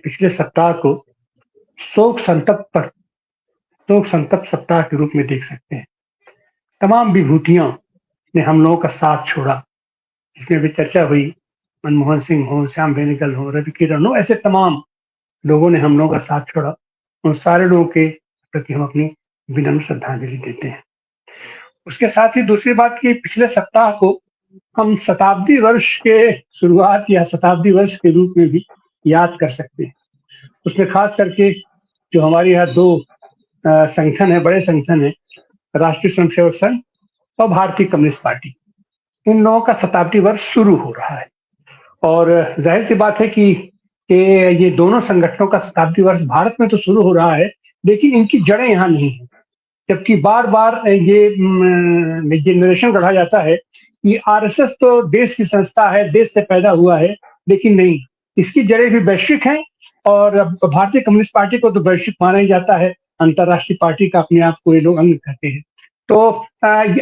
पिछले सप्ताह को शोक शोक संतप्त सप्ताह के रूप में देख सकते हैं। तमाम विभूतियों ने हम लोगों का साथ छोड़ा, जिसमें भी चर्चा हुई, मनमोहन सिंह हो, श्याम बेनेगल हो, रवि किरण हो, ऐसे तमाम लोगों ने हम लोगों का साथ छोड़ा। उन सारे लोगों के प्रति हम अपनी विनम्र श्रद्धांजलि देते हैं। उसके साथ ही दूसरी बात कि पिछले सप्ताह को हम शताब्दी वर्ष के शुरुआत या शताब्दी वर्ष के रूप में भी याद कर सकते हैं। उसमें खास करके जो हमारे यहाँ 2 संगठन है, बड़े संगठन है, राष्ट्रीय स्वयंसेवक संघ और भारतीय कम्युनिस्ट पार्टी। इन लोगों का शताब्दी वर्ष शुरू हो रहा है और जाहिर-सी बात है कि ये दोनों संगठनों का शताब्दी वर्ष भारत में तो शुरू हो रहा है, लेकिन इनकी जड़ें यहाँ नहीं हैं। जबकि बार-बार ये नरेशन गढ़ा जाता है कि आरएसएस तो देश की संस्था है, देश से पैदा हुआ है, लेकिन नहीं, इसकी जड़ें भी वैश्विक हैं और भारतीय कम्युनिस्ट पार्टी को तो वैश्विक माना ही जाता है, अंतर्राष्ट्रीय पार्टी का अपने आप को ये लोग अंग कहते हैं। तो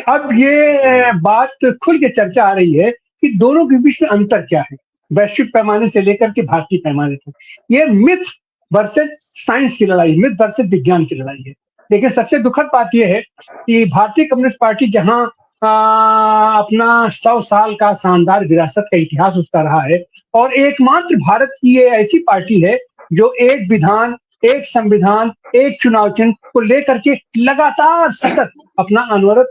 अब ये बात खुल के चर्चा आ रही है कि दोनों के बीच में अंतर क्या है, वैश्विक पैमाने से लेकर के भारतीय पैमाने तक। ये मिथ वर्सेस साइंस की लड़ाई, मिथ वर्सेस विज्ञान की लड़ाई है। लेकिन सबसे दुखद बात यह है कि भारतीय कम्युनिस्ट पार्टी जहां अपना 100 साल का शानदार विरासत का इतिहास उसका रहा है और एकमात्र भारत की ये ऐसी पार्टी है जो एक विधान, एक संविधान, एक चुनाव चिन्ह को लेकर के लगातार सतत अपना अनवरत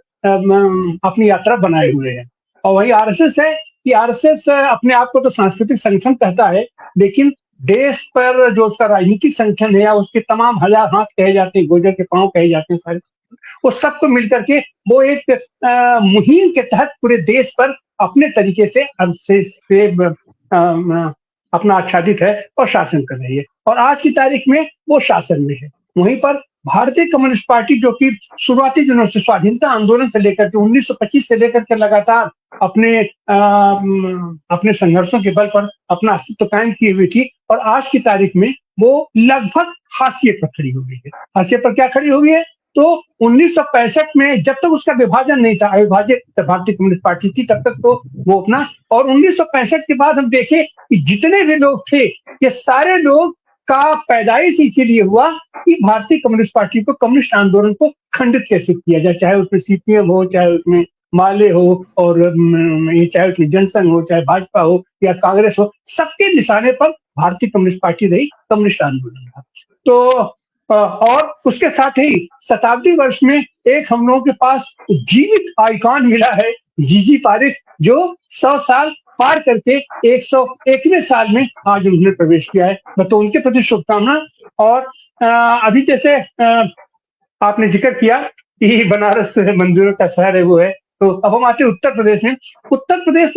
अपनी यात्रा बनाए हुए है। और वही आरएसएस है कि आरएसएस अपने आप को तो सांस्कृतिक संगठन कहता है, लेकिन देश पर जो उसका राजनीतिक संगठन है या उसके तमाम हजार हाथ कहे जाते हैं, गोजर के पांव कहे जाते हैं सारे, वो सबको मिलकर के वो एक मुहिम के तहत पूरे देश पर अपने तरीके से अपना आच्छादित है और शासन कर रही है और आज की तारीख में वो शासन में है। वहीं पर भारतीय कम्युनिस्ट पार्टी जो कि शुरुआती दिनों से स्वाधीनता आंदोलन से लेकर के 1925 से लेकर के लगातार अपने संघर्षों के बल पर अपना अस्तित्व कायम की हुई थी और आज की तारीख में वो लगभग हाशिए पर खड़ी हो गई है। हाशिए पर क्या खड़ी हो गई है? तो 1965 में जब तक उसका विभाजन नहीं था, अविभाजित भारतीय कम्युनिस्ट पार्टी थी, तब तक तो वो अपना, और 1965 के बाद हम देखें कि जितने भी लोग थे, ये सारे लोग का पैदाइश इसीलिए हुआ कि भारतीय कम्युनिस्ट पार्टी को, कम्युनिस्ट आंदोलन को खंडित कैसे किया जाए, चाहे उसमें सीपीएम हो, चाहे उसमें माले हो और चाहे उसमें जनसंघ हो, चाहे भाजपा हो या कांग्रेस हो, सबके निशाने पर भारतीय कम्युनिस्ट पार्टी रही, कम्युनिस्ट आंदोलन था। तो और उसके साथ ही शताब्दी वर्ष में एक हम लोगों के पास जीवित आइकॉन मिला है, जीजी पारिक, जो 100 साल पार करके 101वें साल में आज उन्होंने प्रवेश किया है। तो उनके प्रति शुभकामना। और अभी जैसे आपने जिक्र किया कि बनारस मंदिरों का शहर है, वो है, तो अब हम आते हैं उत्तर प्रदेश में। उत्तर प्रदेश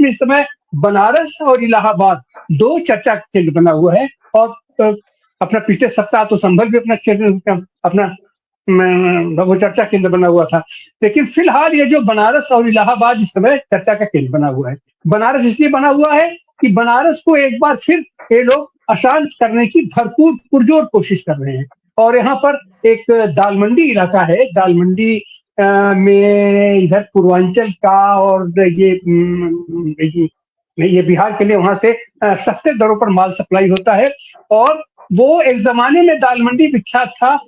में इस समय बनारस और इलाहाबाद 2 चर्चा केंद्र बना हुआ है और अपना पिछले सप्ताह तो संभल भी अपना क्षेत्र, अपना वो चर्चा केंद्र बना हुआ था, लेकिन फिलहाल ये जो बनारस और इलाहाबाद इस समय चर्चा का केंद्र बना हुआ है। बनारस इसलिए बना हुआ है कि बनारस को एक बार फिर ये लोग अशांत करने की भरपूर पुरजोर कोशिश कर रहे हैं और यहाँ पर एक दाल मंडी इलाका है, दाल मंडी में इधर पूर्वांचल का और ये बिहार के लिए वहां से सस्ते दरों पर माल सप्लाई होता है और वो एक जमाने में दाल मंडी विख्यात था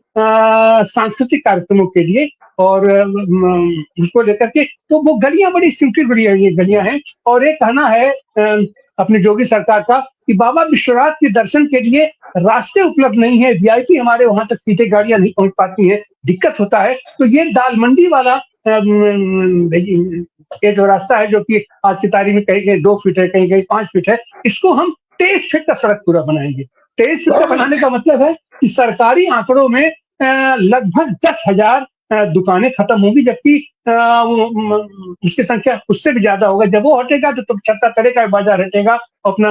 सांस्कृतिक कार्यक्रमों के लिए और उसको लेकर के, तो वो गलियां बड़ी सिंपल गलियां हैं और एक कहना है अपनी योगी सरकार का कि बाबा विश्वनाथ के दर्शन के लिए रास्ते उपलब्ध नहीं है, वीआईपी हमारे वहां तक सीधे गाड़ियां नहीं पहुंच पाती हैं, दिक्कत होता है। तो ये दाल मंडी वाला ये जो रास्ता है, जो कि आज की तारीख में कहीं 2 फीट है, कहीं 5 फीट है, इसको हम 23 फीट का सड़क पूरा बनाएंगे। 23 फीट का बनाने का मतलब है कि सरकारी आंकड़ों में लगभग 10,000 दुकानें खत्म होंगी, जबकि उसकी संख्या उससे भी ज्यादा होगा। जब वो हटेगा तो छत्ता तरह का बाजार हटेगा, अपना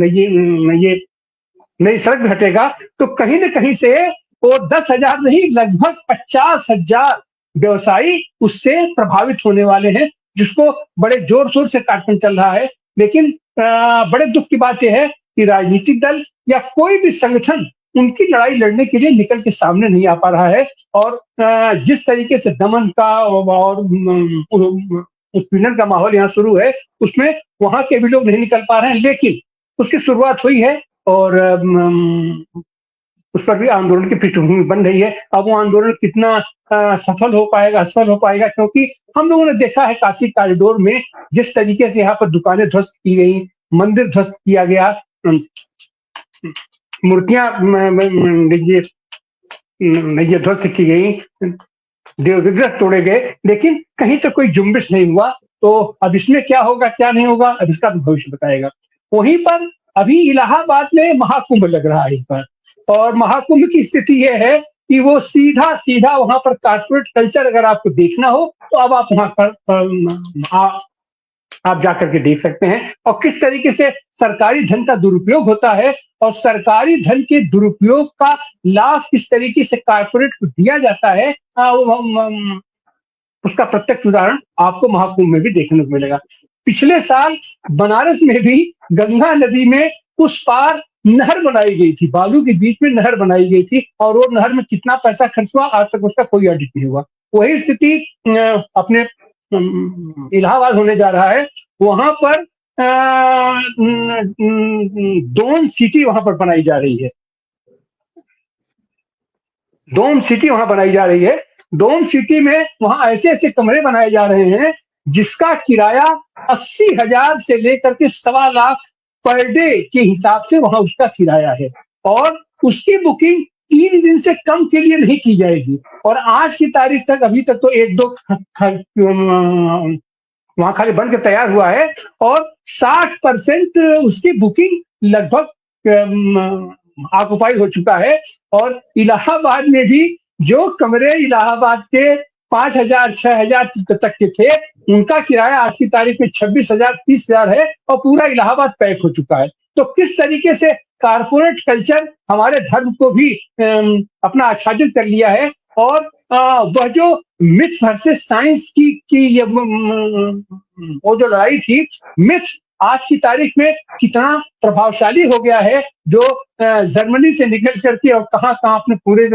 ये नई सड़क भी हटेगा, तो कहीं न कहीं से वो 10,000 नहीं, लगभग 50,000 व्यवसायी उससे प्रभावित होने वाले हैं, जिसको बड़े जोर शोर से कार्यक्रम चल रहा है। लेकिन बड़े दुख की बात यह है कि राजनीतिक दल या कोई भी संगठन उनकी लड़ाई लड़ने के लिए निकल के सामने नहीं आ पा रहा है और जिस तरीके से दमन का और उत्पीड़न का माहौल यहाँ शुरू है, उसमें वहां के भी लोग नहीं निकल पा रहे हैं, लेकिन उसकी शुरुआत हुई है और उस पर भी आंदोलन की पृष्ठभूमि बन रही है। अब वो आंदोलन कितना सफल हो पाएगा, असफल हो पाएगा, क्योंकि हम लोगों ने देखा है काशी कॉरिडोर में जिस तरीके से यहाँ पर दुकानें ध्वस्त की गई, मंदिर ध्वस्त किया गया, मूर्तियां ये ध्वस्त की गई, देव विग्रह तोड़े गए, लेकिन कहीं से कोई जुम्बिश नहीं हुआ। तो अब इसमें क्या होगा क्या नहीं होगा, अब इसका तो भविष्य बताएगा। वहीं पर अभी इलाहाबाद में महाकुंभ लग रहा है इस बार, और महाकुंभ की स्थिति यह है कि वो सीधा सीधा वहां पर कारपोरेट कल्चर अगर आपको देखना हो तो अब आप वहां पर आप जाकर के देख सकते हैं, और किस तरीके से सरकारी धन का दुरुपयोग होता है और सरकारी धन के दुरुपयोग का लाभ किस तरीके से कारपोरेट को दिया जाता है, उसका प्रत्यक्ष उदाहरण आपको महाकुंभ में भी देखने को मिलेगा। पिछले साल बनारस में भी गंगा नदी में उस पार नहर बनाई गई थी, बालू के बीच में नहर बनाई गई थी, और वो नहर में कितना पैसा खर्च हुआ आज तक उसका कोई ऑडिट नहीं हुआ। वही स्थिति अपने इलाहाबाद होने जा रहा है। वहां पर डोम सिटी वहां पर बनाई जा रही है, डोम सिटी वहां बनाई जा रही है। डोम सिटी में वहां ऐसे ऐसे कमरे बनाए जा रहे हैं जिसका किराया 80,000 से लेकर के 1.25 लाख पर डे के हिसाब से वहां उसका किराया है, और उसकी बुकिंग 3 दिन से कम के लिए नहीं की जाएगी। और आज की तारीख तक अभी तक तो 1-2 वहां खाली बन के तैयार हुआ है, और 60% उसकी बुकिंग लगभग ऑक्युपाई हो चुका है। और इलाहाबाद में भी जो कमरे इलाहाबाद के 5,000 6,000 तक के थे, उनका किराया आज की तारीख में 26,000 30,000 है, और पूरा इलाहाबाद पैक हो चुका है। तो किस तरीके से कारपोरेट कल्चर हमारे धर्म को भी अपना आच्छादित कर लिया है, और वह जो मिथ वर्सेस साइंस की ये वो जो लड़ाई थी, मिथ आज की तारीख में कितना प्रभावशाली हो गया है, जो जर्मनी से निकल करके और कहाँ कहाँ अपने पूरे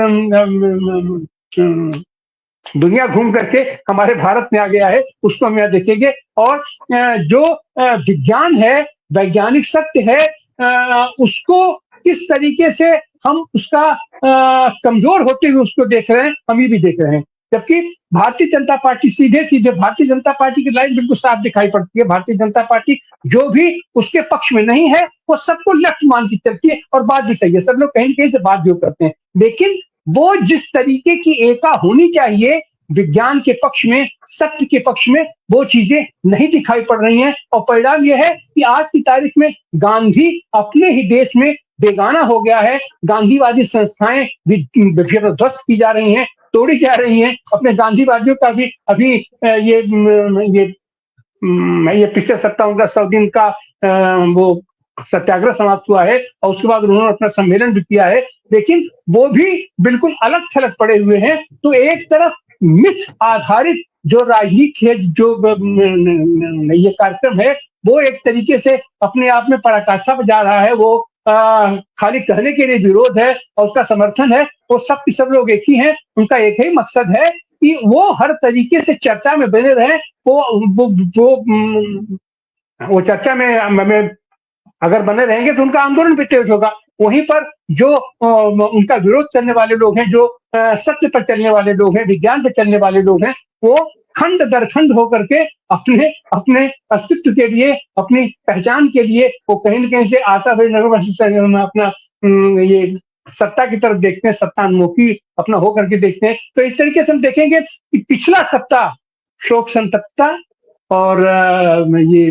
दुनिया घूम करके हमारे भारत में आ गया है, उसको हम यहाँ देखेंगे। और जो विज्ञान है, वैज्ञानिक सत्य है, उसको किस तरीके से हम उसका कमजोर होते हुए उसको देख रहे हैं, हम ही भी देख रहे हैं। जबकि भारतीय जनता पार्टी सीधे सीधे भारतीय जनता पार्टी की लाइन बिल्कुल साफ दिखाई पड़ती है। भारतीय जनता पार्टी जो भी उसके पक्ष में नहीं है वो सबको लेफ्ट मान के चलती है, और बात भी सही है, सब लोग कहीं कहीं से बात भी करते हैं, लेकिन वो जिस तरीके की एकता होनी चाहिए विज्ञान के पक्ष में, सत्य के पक्ष में, वो चीजें नहीं दिखाई पड़ रही हैं। और परिणाम यह है कि आज की तारीख में गांधी अपने ही देश में बेगाना हो गया है। गांधीवादी संस्थाएं ध्वस्त की जा रही हैं, तोड़ी जा रही हैं। अपने गांधीवादियों का भी अभी ये पिछले 100 दिन का वो सत्याग्रह समाप्त हुआ है, और उसके बाद उन्होंने अपना सम्मेलन भी किया है, लेकिन वो भी बिल्कुल अलग थलग पड़े हुए हैं। तो एक तरफ मिथ आधारित जो राजनीति है, जो ये कार्यक्रम है, वो एक तरीके से अपने आप में पराकाष्ठा पर जा रहा है। वो खाली कहने के लिए विरोध है और उसका समर्थन है, वो सब के सब लोग एक ही हैं। उनका एक ही मकसद है कि वो हर तरीके से चर्चा में बने रहे। वो चर्चा में अगर बने रहेंगे तो उनका आंदोलन भी तेज होगा। वहीं पर जो उनका विरोध करने वाले लोग हैं, जो सत्य पर चलने वाले लोग हैं, विज्ञान पर चलने वाले लोग हैं, वो खंड दर खंड होकर के अपने अपने अस्तित्व के लिए, अपनी पहचान के लिए वो कहीं न कहीं से आशा अपना ये सत्ता की तरफ देखते हैं, सत्तान्मुखी अपना होकर के देखते हैं। तो इस तरीके से हम देखेंगे कि पिछला सप्ताह शोक संतप्तता और ये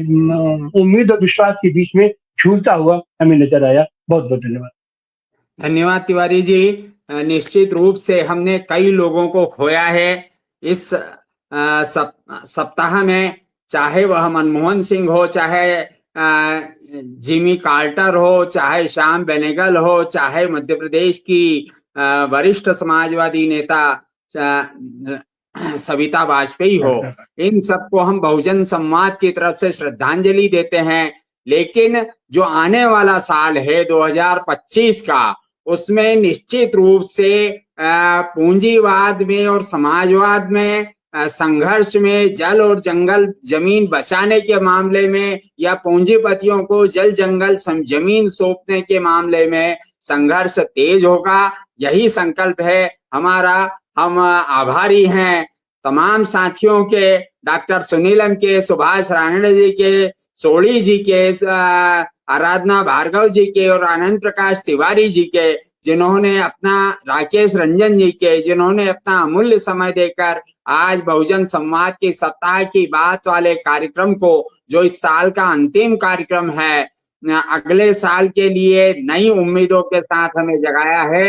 उम्मीद और विश्वास के बीच में झूलता हुआ हमें नजर आया। बहुत बहुत धन्यवाद। धन्यवाद तिवारी जी। निश्चित रूप से हमने कई लोगों को खोया है इस सप्ताह में, चाहे वह मनमोहन सिंह हो, चाहे जिमी कार्टर हो, चाहे श्याम बेनेगल हो, चाहे मध्य प्रदेश की वरिष्ठ समाजवादी नेता सविता वाजपेयी हो। इन सबको हम बहुजन संवाद की तरफ से श्रद्धांजलि देते हैं। लेकिन जो आने वाला साल है 2025 का, उसमें निश्चित रूप से पूंजीवाद में और समाजवाद में संघर्ष में जल और जंगल जमीन बचाने के मामले में या पूंजीपतियों को जल जंगल जमीन सौंपने के मामले में संघर्ष तेज होगा। यही संकल्प है हमारा। हम आभारी हैं तमाम साथियों के, डॉक्टर सुनीलन के, सुभाष राणा जी के, सोढ़ी जी के, आराधना भार्गव जी के और आनंद प्रकाश तिवारी जी के, जिन्होंने अपना, राकेश रंजन जी के, जिन्होंने अपना अमूल्य समय देकर आज बहुजन संवाद के सप्ताह की बात वाले कार्यक्रम को, जो इस साल का अंतिम कार्यक्रम है, अगले साल के लिए नई उम्मीदों के साथ हमें जगाया है।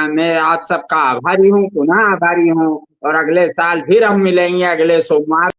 मैं आप सबका आभारी हूँ, पुनः आभारी हूँ, और अगले साल फिर हम मिलेंगे अगले सोमवार।